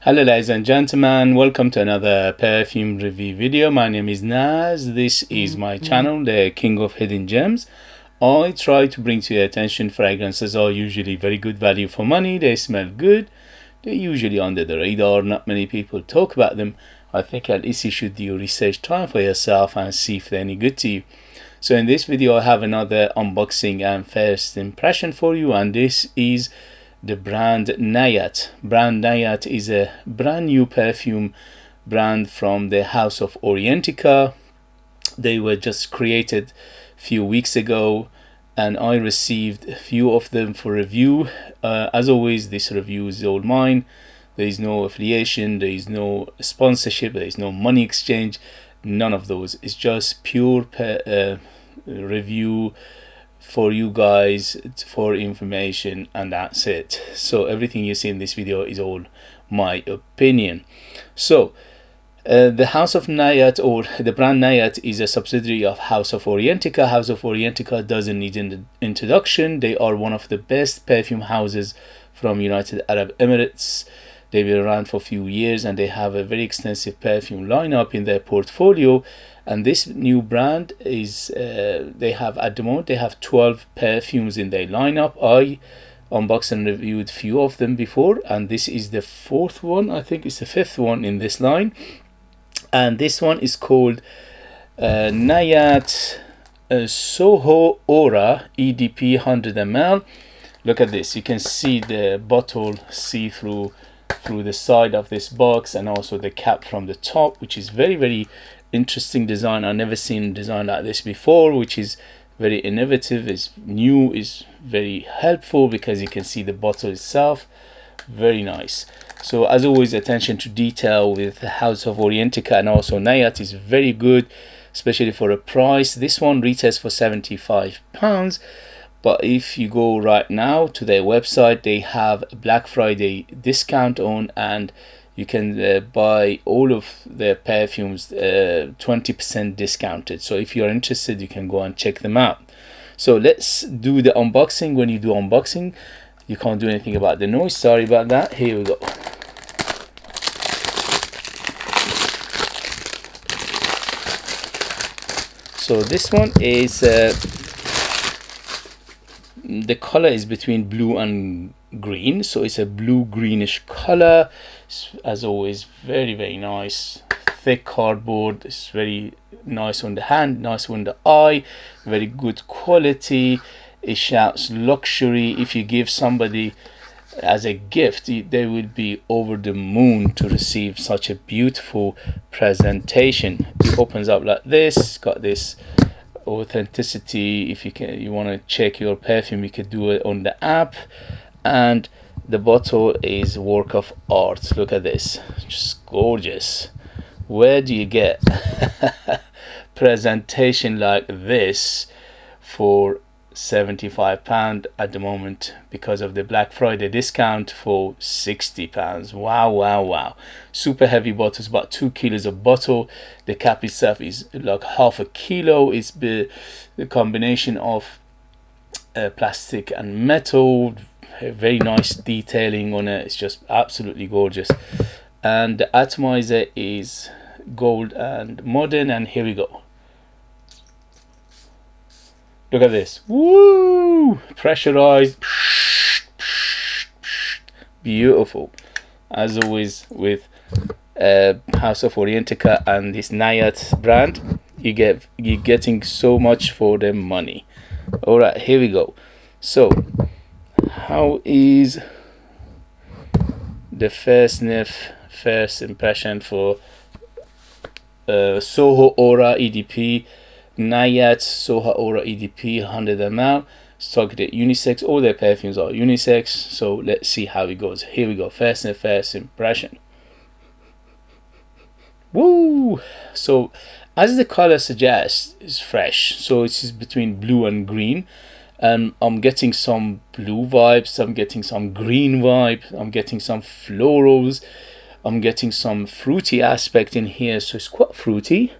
Hello ladies and gentlemen, welcome to another perfume review video. My name is Naz. This is my channel, the King of Hidden Gems. I try to bring to your attention fragrances are usually very good value for money. They smell good. They're usually under the radar. Not many people talk about them. I think at least you should do research time for yourself and see if they're any good to you. So in this video I have another unboxing and first impression for you, and this is the brand Nayaat. Brand Nayaat is a brand new perfume brand from the house of Orientica. They were just created a few weeks ago and I received a few of them for review. As always, this review is all mine. There is no affiliation, there is no sponsorship, there is no money exchange, none of those. It's just pure review for you guys, for information, and that's it. So everything you see in this video is all my opinion. So the house of Nayaat, or the brand Nayaat, is a subsidiary of House of Orientica. House of Orientica doesn't need an introduction. They are one of the best perfume houses from United Arab Emirates. They've been around for a few years and they have a very extensive perfume lineup in their portfolio. And this new brand is they have at the moment 12 perfumes in their lineup. I unboxed and reviewed a few of them before, and this is the fourth one. I think it's the fifth one in this line, and this one is called Nayaat SOHO AURA EDP 100ml. Look at this. You can see the bottle see-through through the side of this box, and also the cap from the top, which is very interesting design. I've never seen a design like this before, which is very innovative, is new, is very helpful because you can see the bottle itself. Very nice. So as always, attention to detail with the House of Orientica and also Nayaat is very good, especially for a price. This one retails for £75, but if you go right now to their website, they have a Black Friday discount on, and you can buy all of their perfumes 20% discounted. So if you're interested, you can go and check them out. So let's do the unboxing. When you do unboxing, you can't do anything about the noise. Sorry about that. Here we go. So this one is the color is between blue and green, so it's a blue greenish color. As always, very nice. Thick cardboard. It's very nice on the hand, nice on the eye, very good quality. It shouts luxury. If you give somebody as a gift, they will be over the moon to receive such a beautiful presentation. It opens up like this. It's got this authenticity. If you want to check your perfume, you could do it on the app. And the bottle is a work of art. Look at this, just gorgeous. Where do you get presentation like this for £75 at the moment? Because of the Black Friday discount for £60. Wow. Super heavy bottles, about 2 kilos of bottle. The cap itself is like half a kilo. It's the combination of plastic and metal. Very nice detailing on it. It's just absolutely gorgeous. And the atomizer is gold and modern, and here we go. Look at this. Woo! Pressurized. Beautiful. As always with House of Orientica and this Nayaat brand, you're getting so much for the money. All right, here we go. So how is the first sniff, first impression for SOHO AURA EDP Nayaat SOHO AURA EDP 100ml? It's targeted unisex. All their perfumes are unisex, so let's see how it goes. Here we go. First sniff, first impression. Woo! So as the color suggests, it's fresh. So it's between blue and green. And I'm getting some blue vibes, I'm getting some green vibe, I'm getting some florals, I'm getting some fruity aspect in here. So it's quite fruity.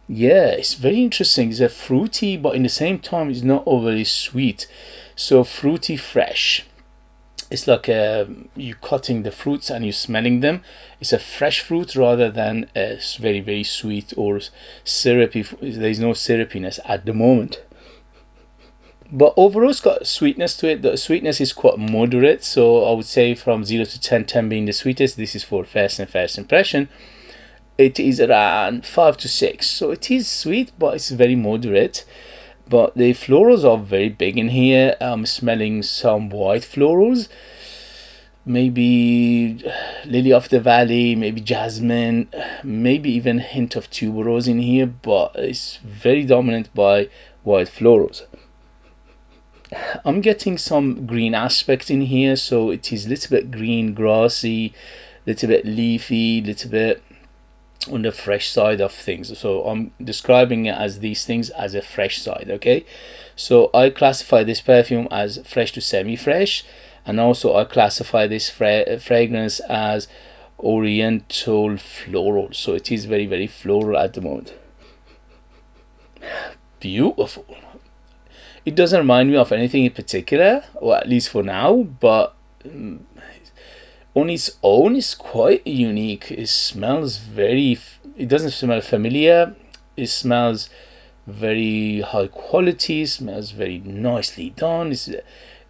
Yeah, it's very interesting. It's a fruity, but in the same time it's not overly sweet. So fruity fresh. it's like you cutting the fruits and you smelling them. It's a fresh fruit rather than a very, very sweet or syrupy. There's no syrupiness at the moment. But overall, it's got sweetness to it. The sweetness is quite moderate. So I would say from 0 to 10, 10 being the sweetest. This is for first impression. It is around 5 to 6. So it is sweet, but it's very moderate. But the florals are very big in here. I'm smelling some white florals. Maybe lily of the valley, maybe jasmine, maybe even a hint of tuberose in here. But it's very dominant by white florals. I'm getting some green aspect in here, so it is a little bit green, grassy, little bit leafy, little bit on the fresh side of things. So I'm describing it as these things as a fresh side. Okay, so I classify this perfume as fresh to semi-fresh, and also I classify this fragrance as oriental floral. So it is very, very floral at the moment. Beautiful. It doesn't remind me of anything in particular, or at least for now, but on its own it's quite unique. It smells very, it doesn't smell familiar, it smells very high quality, smells very nicely done.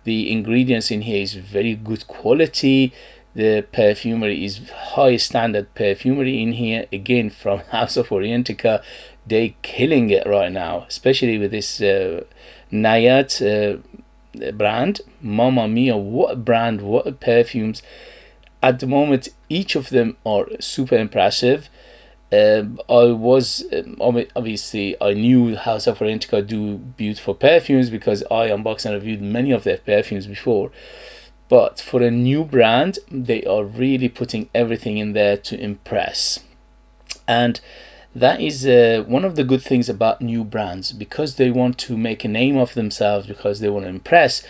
The ingredients in here is very good quality. The perfumery is high standard perfumery in here, again from House of Orientica. They killing it right now, especially with this Nayaat brand. Mama mia, what a brand, what perfumes at the moment. Each of them are super impressive. Obviously I knew House of Orientica do beautiful perfumes because I unboxed and reviewed many of their perfumes before, but for a new brand they are really putting everything in there to impress. And that is one of the good things about new brands, because they want to make a name of themselves, because they want to impress.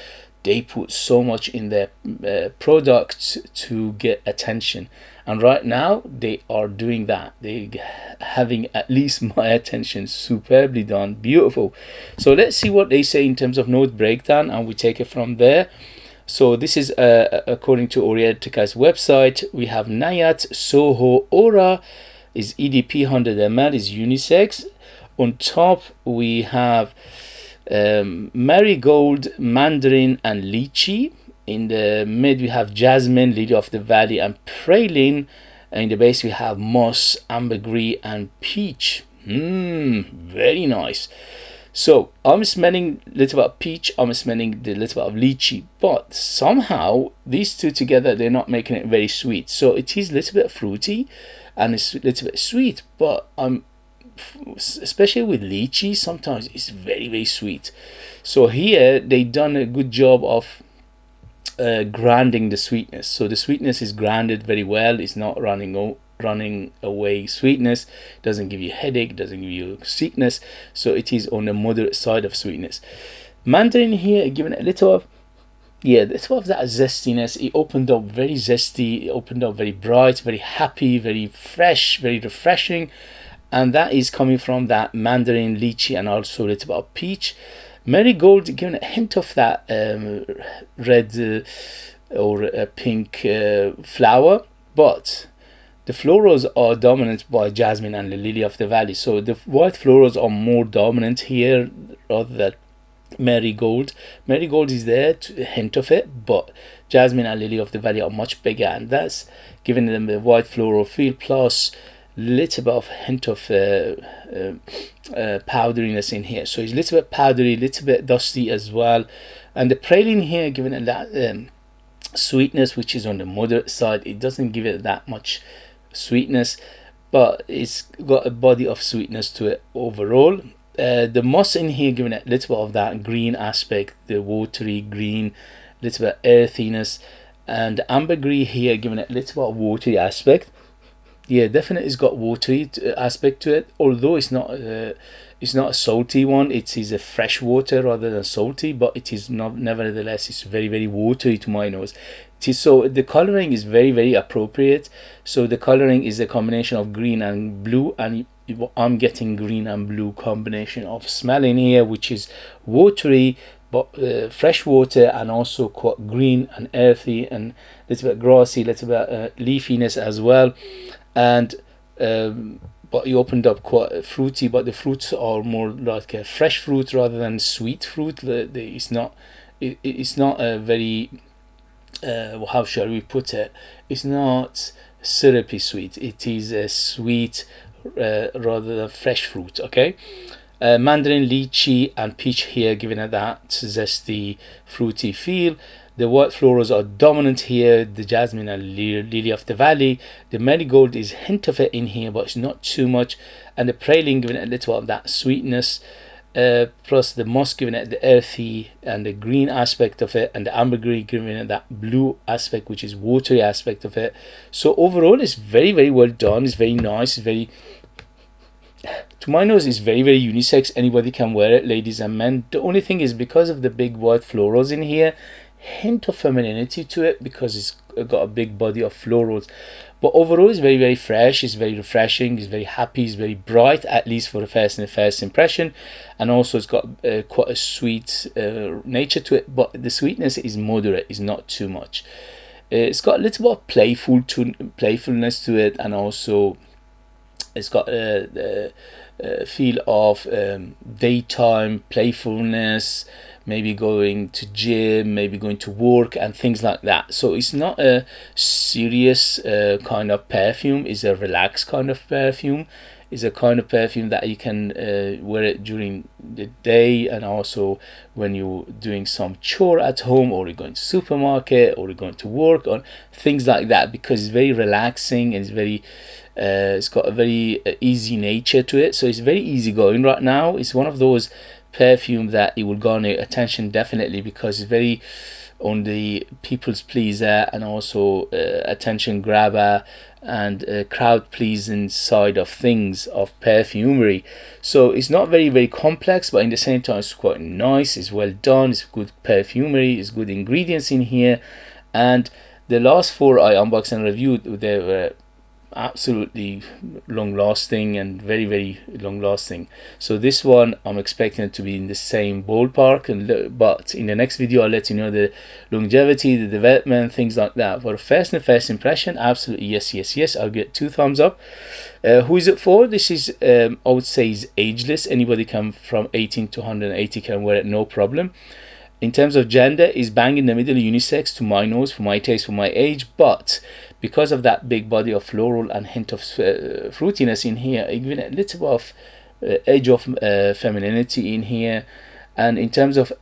They put so much in their products to get attention, and right now they are doing that. They having at least my attention. Superbly done, beautiful. So let's see what they say in terms of note breakdown, and we take it from there. So this is according to Orientica's website. We have Nayaat SOHO Aura is EDP 100ml, is unisex. On top we have Marigold, Mandarin and lychee. In the mid we have Jasmine, Lily of the Valley and Praline. In the base we have moss, ambergris and peach. Very nice. So I'm smelling a little bit of peach, I'm smelling the little bit of lychee, but somehow these two together, they're not making it very sweet. So it is a little bit fruity and it's a little bit sweet, but especially with lychee, sometimes it's very, very sweet. So here they done a good job of grounding the sweetness. So the sweetness is grounded very well. It's not running away sweetness, doesn't give you headache, doesn't give you sickness. So it is on the moderate side of sweetness. Mandarin here given a little of, yeah, that's of that zestiness. It opened up very zesty, it opened up very bright, very happy, very fresh, very refreshing, and that is coming from that Mandarin, lychee and also a little bit of peach. Marigold giving a hint of that red or pink flower, but the florals are dominant by Jasmine and the Lily of the Valley. So the white florals are more dominant here rather than Marigold. Marigold is there to hint of it, but Jasmine and Lily of the Valley are much bigger, and that's giving them the white floral feel plus little bit of hint of powderiness in here. So it's a little bit powdery, little bit dusty as well. And the praline here giving it that sweetness, which is on the moderate side. It doesn't give it that much sweetness, but it's got a body of sweetness to it overall. The moss in here giving it a little bit of that green aspect, the watery green, little bit earthiness, and ambergris here giving it a little bit of watery aspect. Yeah, definitely it's got watery aspect to it, although it's not a salty one. It is a fresh water rather than salty, but it is not, nevertheless it's very, very watery to my nose. It is, so the coloring is very, very appropriate. So the coloring is a combination of green and blue, and I'm getting green and blue combination of smell in here, which is watery fresh water, and also quite green and earthy and a little bit grassy, a little bit leafiness as well. And but you opened up quite fruity, but the fruits are more like a fresh fruit rather than sweet fruit. It's not a very how shall we put it, it's not syrupy sweet, it is a sweet rather than fresh fruit. Okay, Mandarin, lychee and peach here, giving it that zesty fruity feel. The white florals are dominant here, the jasmine and lily of the valley. The marigold is hint of it in here, but it's not too much. And the praline giving it a little of that sweetness. Plus the moss giving it the earthy and the green aspect of it, and the ambergris giving it that blue aspect, which is watery aspect of it. So overall, it's very, very well done. It's very nice. It's very, to my nose, it's very, very unisex. Anybody can wear it, ladies and men. The only thing is, because of the big white florals in here, hint of femininity to it because it's got a big body of florals. But overall, it's very, very fresh. It's very refreshing. It's very happy. It's very bright, at least for the first impression. And also, it's got quite a sweet nature to it. But the sweetness is moderate. It's not too much. It's got a little bit of playfulness to it, and also it's got the feel of daytime playfulness, maybe going to gym, maybe going to work and things like that. So it's not a serious kind of perfume. It's a relaxed kind of perfume. It's a kind of perfume that you can wear it during the day, and also when you're doing some chore at home, or you're going to supermarket, or you're going to work, or things like that, because it's very relaxing and it's very it's got a very easy nature to it. So it's very easy going right now. It's one of those perfume that it will garner attention definitely, because it's very on the people's pleaser and also attention grabber and crowd pleasing side of things of perfumery. So it's not very, very complex, but in the same time it's quite nice. It's well done. It's good perfumery. It's good ingredients in here. And the last four I unboxed and reviewed, they were absolutely long lasting and very, very long lasting. So this one I'm expecting it to be in the same ballpark, and but in the next video I'll let you know the longevity, the development, things like that. For first impression, absolutely yes. I'll get 2 thumbs up. Who is it for? This is I would say is ageless. Anybody can from 18 to 180 can wear it, no problem. In terms of gender, is bang in the middle, unisex to my nose, for my taste, for my age. But because of that big body of floral and hint of fruitiness in here, even a little bit of edge of femininity in here. And in terms of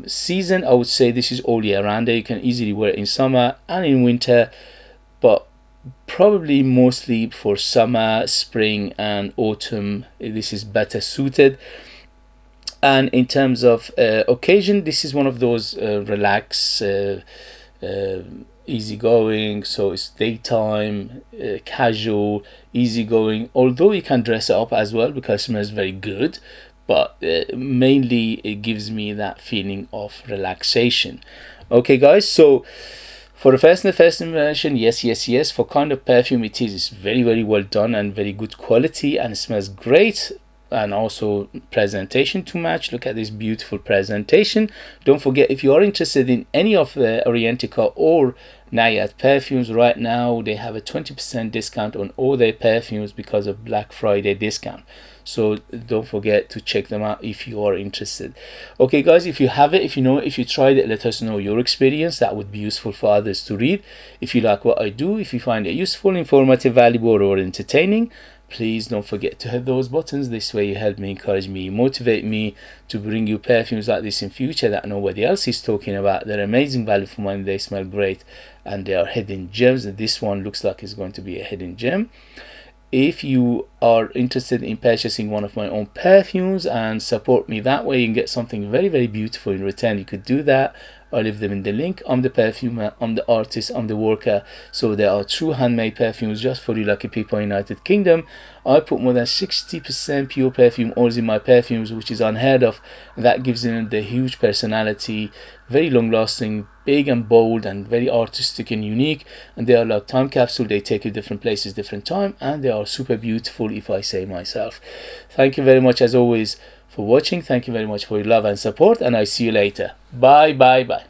season, I would say this is all year round. You can easily wear it in summer and in winter, but probably mostly for summer, spring and autumn, this is better suited. And in terms of occasion, this is one of those relaxed, easygoing. So it's daytime, casual, easygoing. Although you can dress it up as well because it smells very good, but mainly it gives me that feeling of relaxation. Okay, guys. So for the first impression, yes. For kind of perfume, it's very, very well done and very good quality, and it smells great. And also presentation to match. Look at this beautiful presentation. Don't forget, if you are interested in any of the Orientica or Nayaat perfumes, right now they have a 20% discount on all their perfumes because of Black Friday discount. So don't forget to check them out if you are interested. Okay, guys, if you have it, if you know it, if you tried it, let us know your experience. That would be useful for others to read. If you like what I do, if you find it useful, informative, valuable or entertaining, please don't forget to hit those buttons. This way you help me, encourage me, motivate me to bring you perfumes like this in future that nobody else is talking about. They're amazing value for money, they smell great, and they are hidden gems. This one looks like it's going to be a hidden gem. If you are interested in purchasing one of my own perfumes and support me that way and get something very, very beautiful in return, you could do that. I'll leave them in the link. I'm the perfumer, I'm the artist, I'm the worker. So there are true handmade perfumes just for you lucky people in the United Kingdom. I put more than 60% pure perfume oils in my perfumes, which is unheard of. That gives them the huge personality, very long lasting, big and bold, and very artistic and unique. And they are like time capsule. They take you different places, different time, and they are super beautiful if I say myself. Thank you very much as always for watching. Thank you very much for your love and support, and I see you later. Bye bye bye.